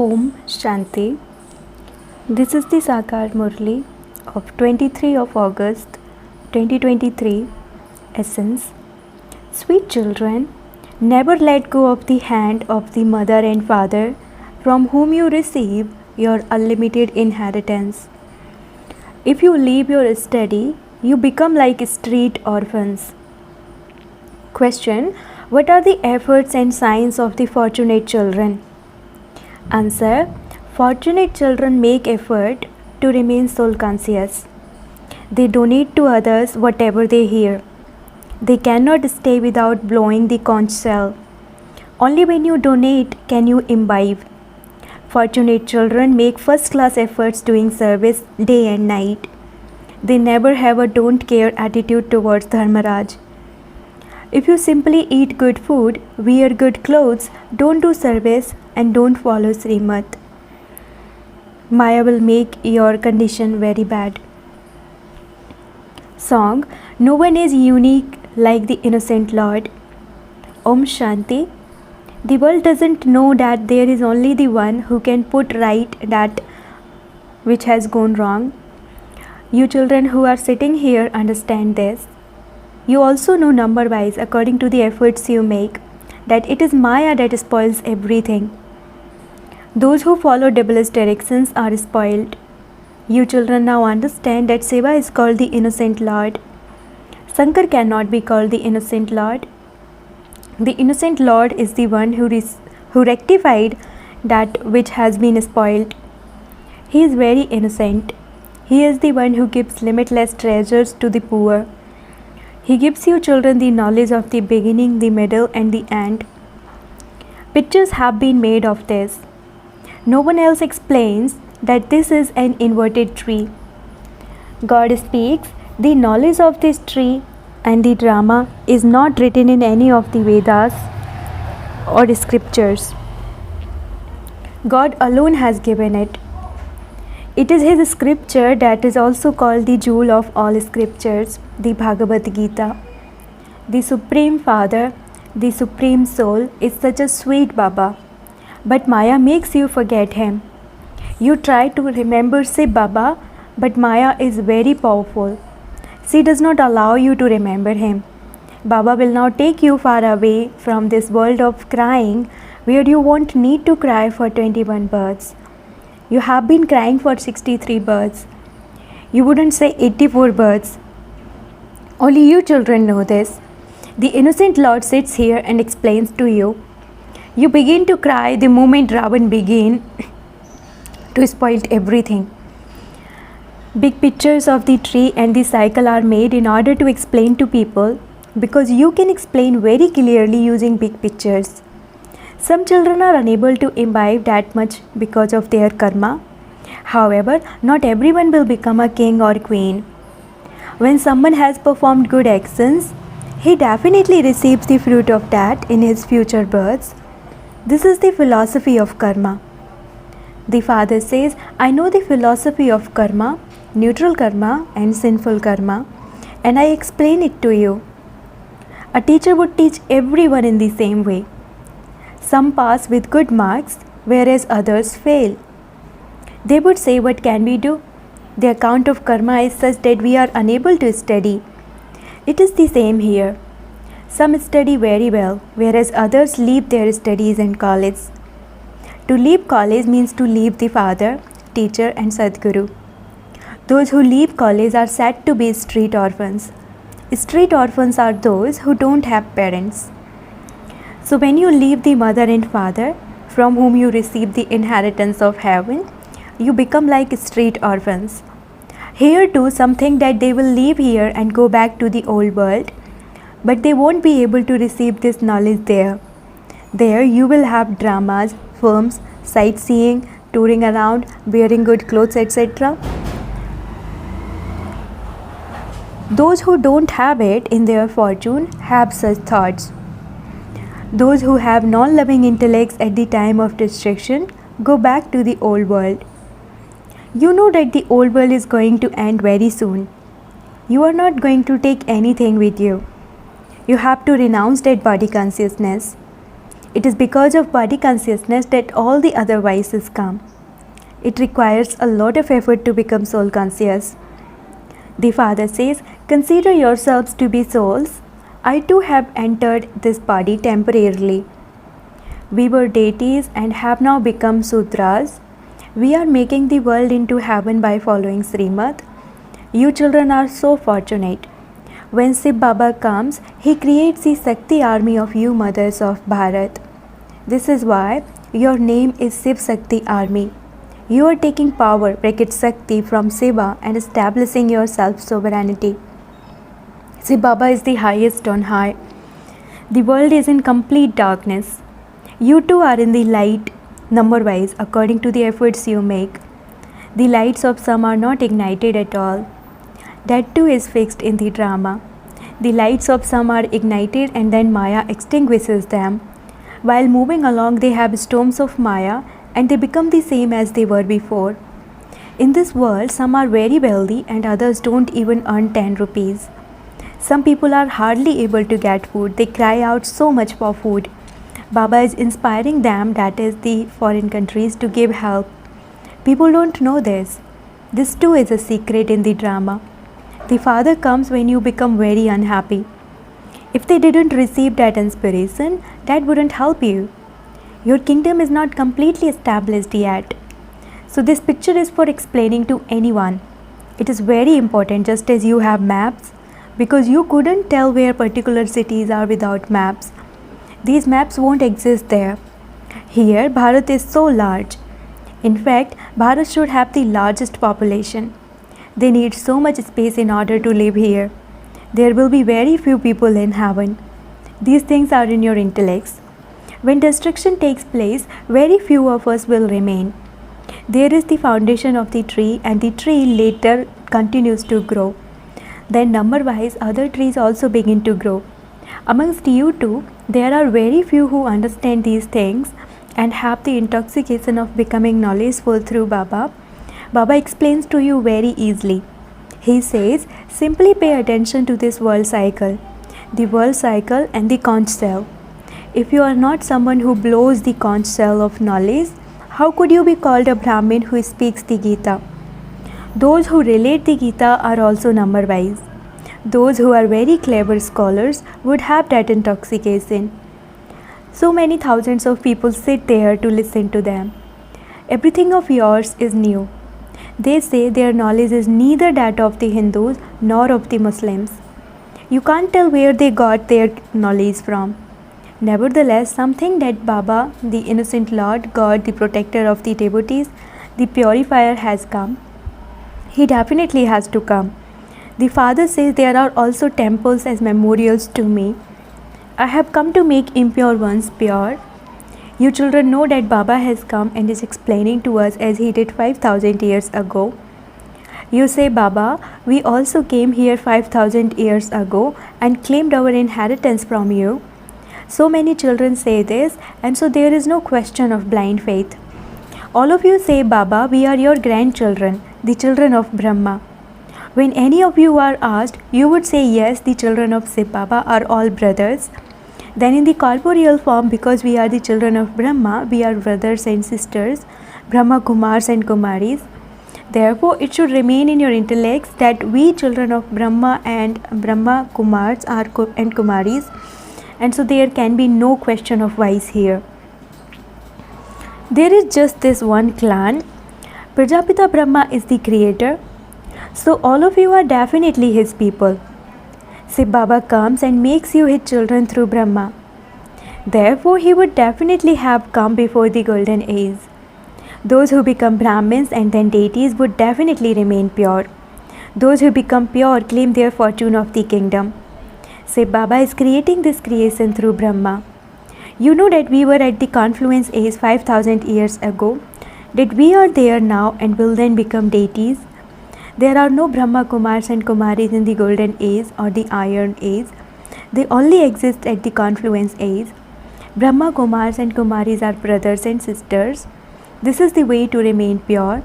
Om Shanti. This is the Sakar Murli of 23 of August 2023. Essence. Sweet children, never let go of the hand of the mother and father from whom you receive your unlimited inheritance. If you leave your study, you become like street orphans. Question. What are the efforts and signs of the fortunate children? Answer. Fortunate children make effort to remain soul conscious. They donate to others whatever they hear. They cannot stay without blowing the conch shell. Only when you donate can you imbibe. Fortunate children make first-class efforts doing service day and night. They never have a don't care attitude towards Dharmaraj. If you simply eat good food, wear good clothes, don't do service, and don't follow Srimad, Maya will make your condition very bad. Song. No one is unique like the innocent Lord. Om Shanti. The world doesn't know that there is only the one who can put right that which has gone wrong. You children who are sitting here understand this. You also know number-wise, according to the efforts you make, that it is Maya that spoils everything. Those who follow devilish directions are spoiled. You children now understand that Shiva is called the innocent Lord. Shankar cannot be called the innocent Lord. The innocent Lord is the one who rectified that which has been spoiled. He is very innocent. He is the one who gives limitless treasures to the poor. He gives you children the knowledge of the beginning, the middle, and the end. Pictures have been made of this. No one else explains that this is an inverted tree. God speaks, the knowledge of this tree and the drama is not written in any of the Vedas or scriptures. God alone has given it. It is His scripture that is also called the jewel of all scriptures, the Bhagavad Gita. The Supreme Father, the Supreme Soul is such a sweet Baba, but Maya makes you forget Him. You try to remember Shiv Baba, but Maya is very powerful. She does not allow you to remember Him. Baba will now take you far away from this world of crying where you won't need to cry for 21 births. You have been crying for 63 births. You wouldn't say 84 births. Only you children know this. The innocent Lord sits here and explains to you. You begin to cry the moment Ravan began to spoil everything. Big pictures of the tree and the cycle are made in order to explain to people because you can explain very clearly using big pictures. Some children are unable to imbibe that much because of their karma. However, not everyone will become a king or queen. When someone has performed good actions, he definitely receives the fruit of that in his future births. This is the philosophy of karma. The Father says, I know the philosophy of karma, neutral karma and sinful karma, and I explain it to you. A teacher would teach everyone in the same way. Some pass with good marks, whereas others fail. They would say, what can we do? The account of karma is such that we are unable to study. It is the same here. Some study very well, whereas others leave their studies in college. To leave college means to leave the Father, teacher and Sadguru. Those who leave college are said to be street orphans. Street orphans are those who don't have parents. So when you leave the mother and father, from whom you receive the inheritance of heaven, you become like street orphans. Here too, some think that they will leave here and go back to the old world, but they won't be able to receive this knowledge there. There you will have dramas, films, sightseeing, touring around, wearing good clothes, etc. Those who don't have it in their fortune have such thoughts. Those who have non-loving intellects at the time of destruction go back to the old world. You know that the old world is going to end very soon. You are not going to take anything with you. You have to renounce that body consciousness. It is because of body consciousness that all the other vices come. It requires a lot of effort to become soul conscious. The Father says, "Consider yourselves to be souls. I too have entered this body temporarily. We were deities and have now become Sudras. We are making the world into heaven by following Srimad. You children are so fortunate. When Shiv Baba comes, he creates the Shakti army of you mothers of Bharat. This is why your name is Shiv Shakti Army. You are taking power, bracket Shakti, from Shiva and establishing your self-sovereignty. Shiv Baba is the highest on high. The world is in complete darkness. You too are in the light, number-wise, according to the efforts you make. The lights of some are not ignited at all. That too is fixed in the drama. The lights of some are ignited and then Maya extinguishes them. While moving along, they have storms of Maya and they become the same as they were before. In this world, some are very wealthy and others don't even earn 10 rupees. Some people are hardly able to get food. They cry out so much for food. Baba is inspiring them, that is the foreign countries, to give help. People don't know this. This too is a secret in the drama. The Father comes when you become very unhappy. If they didn't receive that inspiration, that wouldn't help you. Your kingdom is not completely established yet. So this picture is for explaining to anyone. It is very important, just as you have maps, because you couldn't tell where particular cities are without maps. These maps won't exist there. Here, Bharat is so large. In fact, Bharat should have the largest population. They need so much space in order to live here. There will be very few people in heaven. These things are in your intellects. When destruction takes place, very few of us will remain. There is the foundation of the tree, and the tree later continues to grow. Then number-wise, other trees also begin to grow. Amongst you too, there are very few who understand these things and have the intoxication of becoming knowledgeful through Baba. Baba explains to you very easily. He says, simply pay attention to this world cycle, the world cycle and the conch shell. If you are not someone who blows the conch shell of knowledge, how could you be called a Brahmin who speaks the Gita? Those who relate the Gita are also number-wise. Those who are very clever scholars would have that intoxication. So many thousands of people sit there to listen to them. Everything of yours is new. They say their knowledge is neither that of the Hindus nor of the Muslims. You can't tell where they got their knowledge from. Nevertheless, something that Baba, the innocent Lord, God, the protector of the devotees, the purifier, has come. He definitely has to come. The Father says there are also temples as memorials to me. I have come to make impure ones pure. You children know that Baba has come and is explaining to us as he did 5,000 years ago. You say, Baba, we also came here 5,000 years ago and claimed our inheritance from you. So many children say this, and so there is no question of blind faith. All of you say, Baba, we are your grandchildren, the children of Brahma. When any of you are asked, you would say, yes, the children of Shiv Baba are all brothers. Then in the corporeal form, because we are the children of Brahma, we are brothers and sisters, Brahma Kumars and Kumaris. Therefore, it should remain in your intellects that we children of Brahma and Brahma Kumars and Kumaris, and so there can be no question of vice here. There is just this one clan. Prajapita Brahma is the creator, so all of you are definitely his people. Shiv Baba comes and makes you his children through Brahma. Therefore, he would definitely have come before the golden age. Those who become Brahmins and then deities would definitely remain pure. Those who become pure claim their fortune of the kingdom. Shiv Baba is creating this creation through Brahma. You know that we were at the confluence age 5,000 years ago, that we are there now and will then become deities. There are no Brahma Kumars and Kumaris in the golden age or the iron age. They only exist at the confluence age. Brahma Kumars and Kumaris are brothers and sisters. This is the way to remain pure.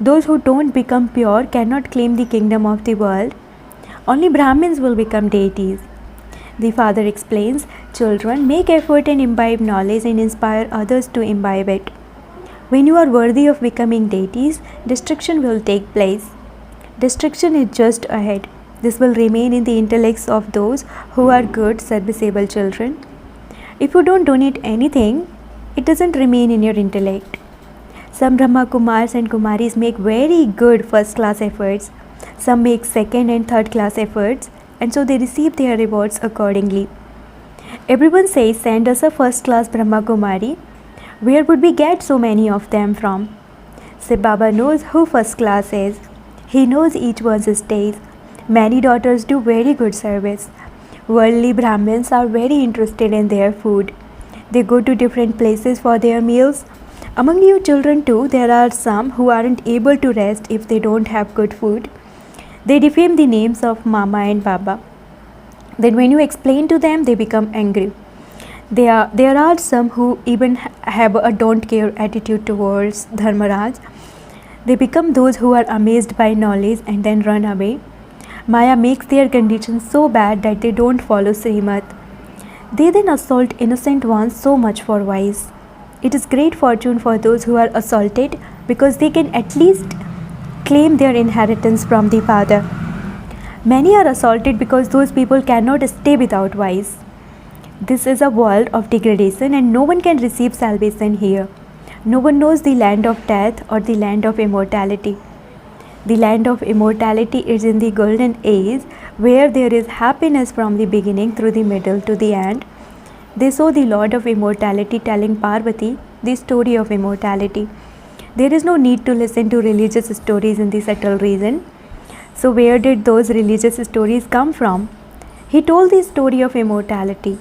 Those who don't become pure cannot claim the kingdom of the world. Only Brahmins will become deities. The father explains, children, make effort and imbibe knowledge and inspire others to imbibe it. When you are worthy of becoming deities, destruction will take place. Destruction is just ahead. This will remain in the intellects of those who are good, serviceable children. If you don't donate anything, it doesn't remain in your intellect. Some Brahma Kumars and Kumaris make very good first class efforts. Some make second and third class efforts, and so they receive their rewards accordingly. Everyone says, send us a first class Brahma Kumari. Where would we get so many of them from? Say, Baba knows who first class is. He knows each one's stage. Many daughters do very good service. Worldly Brahmins are very interested in their food. They go to different places for their meals. Among you children too, there are some who aren't able to rest if they don't have good food. They defame the names of Mama and Baba. Then when you explain to them, they become angry. There are some who even have a don't care attitude towards Dharmaraj. They become those who are amazed by knowledge and then run away. Maya makes their conditions so bad that they don't follow Srimad. They then assault innocent ones so much for wise. It is great fortune for those who are assaulted because they can at least claim their inheritance from the father. Many are assaulted because those people cannot stay without wise. This is a world of degradation and no one can receive salvation here. No one knows the land of death or the land of immortality. The land of immortality is in the golden age where there is happiness from the beginning through the middle to the end. They saw the Lord of Immortality telling Parvati the story of immortality. There is no need to listen to religious stories in the subtle region. So where did those religious stories come from? He told the story of immortality.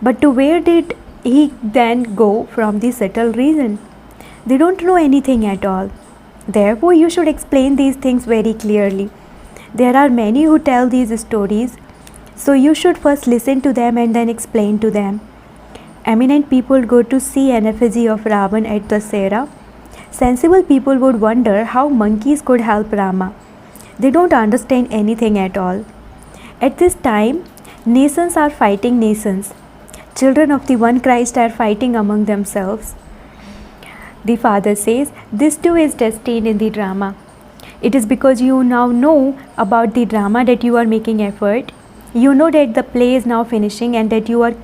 But to where did he then go from the subtle region? They don't know anything at all. Therefore, you should explain these things very clearly. There are many who tell these stories, so you should first listen to them and then explain to them. Eminent people go to see an effigy of Ravan at Dasera. Sensible people would wonder how monkeys could help Rama. They don't understand anything at all. At this time, nations are fighting nations. Children of the one Christ are fighting among themselves. The father says, this too is destined in the drama. It is because you now know about the drama that you are making effort. You know that the play is now finishing and that you are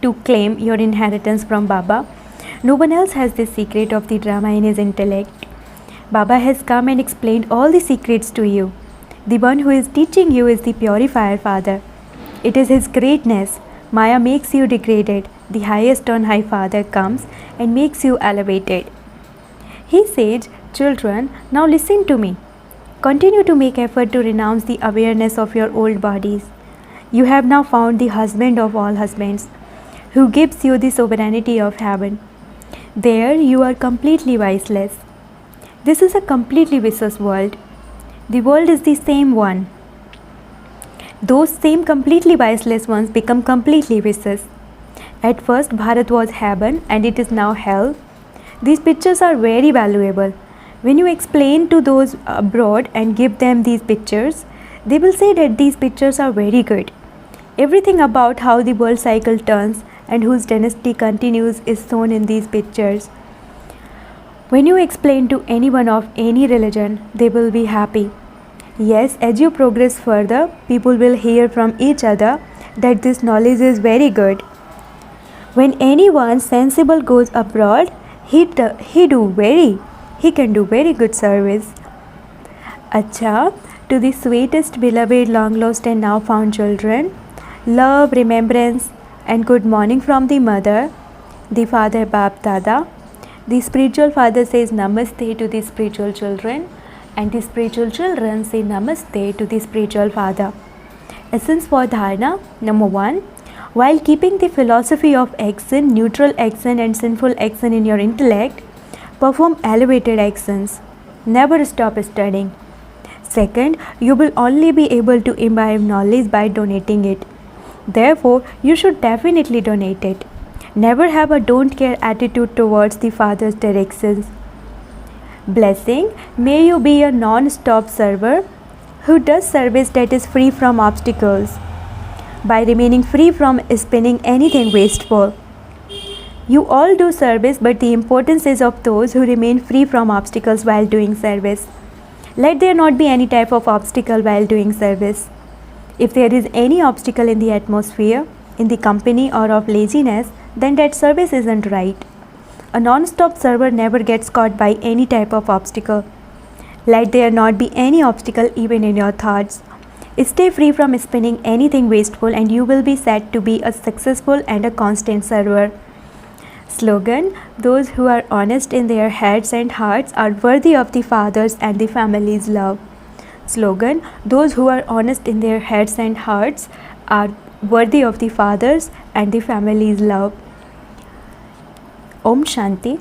to claim your inheritance from Baba. No one else has the secret of the drama in his intellect. Baba has come and explained all the secrets to you. The one who is teaching you is the purifier Father. It is his greatness. Maya makes you degraded. The highest on high Father comes and makes you elevated. He says, children, now listen to me. Continue to make effort to renounce the awareness of your old bodies. You have now found the husband of all husbands, who gives you the sovereignty of heaven. There you are completely viceless. This is a completely vicious world. The world is the same one. Those same completely viceless ones become completely vicious. At first, Bharat was heaven and it is now hell. These pictures are very valuable. When you explain to those abroad and give them these pictures, they will say that these pictures are very good. Everything about how the world cycle turns and whose dynasty continues is shown in these pictures. When you explain to anyone of any religion, they will be happy. Yes, as you progress further, people will hear from each other that this knowledge is very good. When anyone sensible goes abroad, he can do very good service. Acha, to the sweetest, beloved, long lost and now found children, love, remembrance and good morning from the mother, the father Bap Dada. The spiritual father says namaste to the spiritual children and the spiritual children say namaste to the spiritual father. Essence for dharana, number 1. While keeping the philosophy of action, neutral action and sinful action in your intellect, perform elevated actions. Never stop studying. Second, you will only be able to imbibe knowledge by donating it. Therefore, you should definitely donate it. Never have a don't care attitude towards the Father's directions. Blessing, may you be a non-stop server who does service that is free from obstacles. by remaining free from spinning anything wasteful. You all do service, but the importance is of those who remain free from obstacles while doing service. Let there not be any type of obstacle while doing service. If there is any obstacle in the atmosphere, in the company, or of laziness, then that service isn't right. A non-stop server never gets caught by any type of obstacle. Let there not be any obstacle even in your thoughts. Stay free from spinning anything wasteful and you will be said to be a successful and a constant server. Slogan: those who are honest in their heads and hearts are worthy of the Father's and the family's love. Slogan: those who are honest in their heads and hearts are worthy of the Father's and the family's love. Om Shanti.